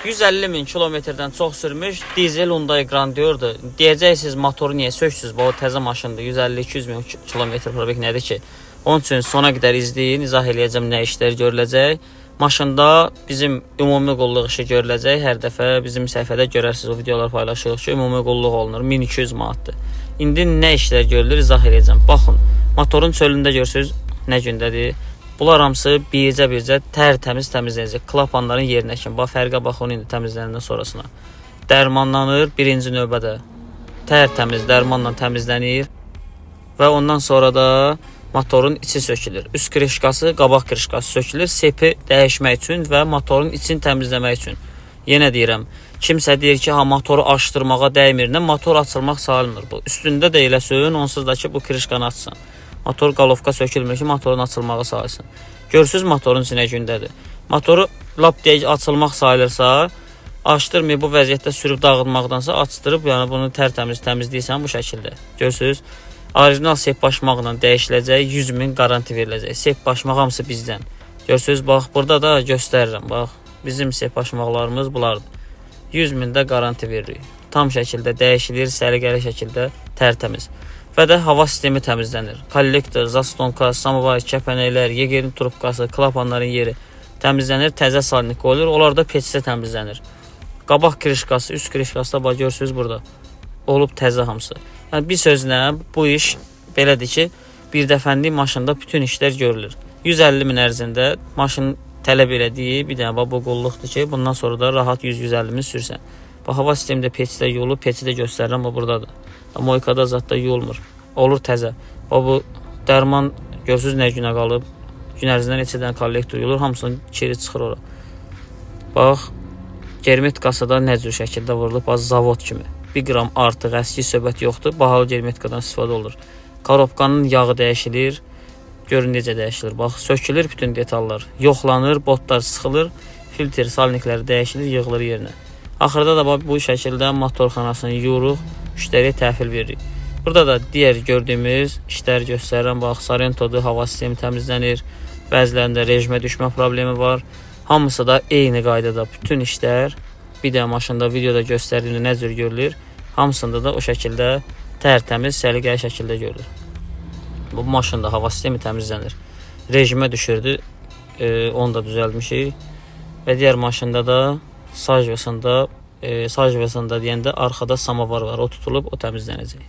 150 min kilometrdən çox sürmüş dizel Hyundai Grandeur-dur. Deyəcəksiniz motoru niyə söksüz? Bu təzə maşındır. 150-200 min kilometr probek nədir ki? Onun üçün sona qədər izləyin, izah eləyəcəm nə işlər görüləcək. Maşında bizim ümumi qulluq işi görüləcək. Hər dəfə bizim səhifədə görərsiniz, o videolar paylaşırıq ki, ümumi qulluq olunur. 1200 manatdır. İndi nə işlər görülür, izah eləyəcəm. Baxın, motorun çölündə görürsünüz nə gündədir. Bunlar hamısı bircə tərtəmiz təmizlənəcək. Klapanların yerinə kimi. Bax, fərqə baxın indi təmizlənəndən sonrasına. Dərmanlanır birinci növbədə. Tərtəmiz dərmanla təmizlənir. Və ondan sonra da motorun içi sökülür. Üst krişkası, qabaq krişkası sökülür. Sepi dəyişmək üçün və motorun içini təmizləmək üçün. Yenə deyirəm, kimsə deyir ki, motoru açdırmağa dəymir. Motor açılmaq sayılmır bu. Üstündə də eləsin, onsuz da ki, bu krişkanı açsın. Motor qalovka sökülmür ki, motorun açılmağı sayılsın. Görürsünüz, motorun içinə gündədir. Motoru lap deyək açılmaq sayılırsa, açdırmayıb bu vəziyyətdə sürüb dağıtmaqdansa açdırıb, yəni bunu tərtəmiz təmizləyirsən bu şəkildə. Görürsünüz, orijinal sep başmaqla dəyişiləcək, 100 min garanti veriləcək. Sep başmaq hamısı bizdən. Görürsünüz, bax, burada da göstərirəm. Bax, bizim sep başmaqlarımız bunlardır. 100 min də garanti veririk. Tam şəkildə dəyişilir, səliqəli şəkildə tərtəmiz. Və də hava sistemi təmizlənir. Kollektor, zastonka, samovar, kəpənəklər, yegerin trubkası, klapanların yeri təmizlənir, təzə salnik qoyulur. Onlar da peçsə təmizlənir. Qabaq krişkası, üst krişkası da bax, görürsünüz burada. Olub təzə hamısı. Yəni, bir sözlə bu iş belədir ki, bir dəfənlik maşında bütün işlər görülür. 150 min ərzində maşın tələb elədiyi bir dənə bu qulluqdur ki, bundan sonra da rahat 100-150 min sürsən. Bu hava sistemində peçdə yolub, peçi də göstərirəm, o buradadır. Moykada zat da yolmur. Olur təzə. Bu dərman görürsünüz nə günə qalıb. Gün ərzindən neçə dənə kollektor yolur, hamısının kiri çıxır ora. Bax, germetkası da nə cür şəkildə vurulub, az zavod kimi. 1 qram artıq əski söhbət yoxdur. Bahalı germetkadan istifadə olur. Korobkanın yağı dəyişilir. Görün necə dəyişilir. Bax, sökülür bütün detallar. Yoxlanır, botlar sıxılır. Filtr, salnikləri dəyişilir, yığılır yerinə. Axırda da bax, bu şəkildə motorxanasını yuyuruq, müştəriyə təhvil veririk. Burada da digər gördüyümüz işlər göstərirəm. Bax, Sarento'da hava sistemi təmizlənir. Bəzilərində rejimə düşmə problemi var. Hamısı da eyni qaydada. Bütün işlər bir də maşında, videoda göstərdiyimdə nə cür görülür. Hamısında da o şəkildə tərtəmiz, səliqəli şəkildə görülür. Bu maşında hava sistemi təmizlənir. Rejimə düşürdü. Onu da düzəltmişik. Və digər maşında da sajvasında deyəndə arxada samovar var. O tutulub, o təmizlənəcək.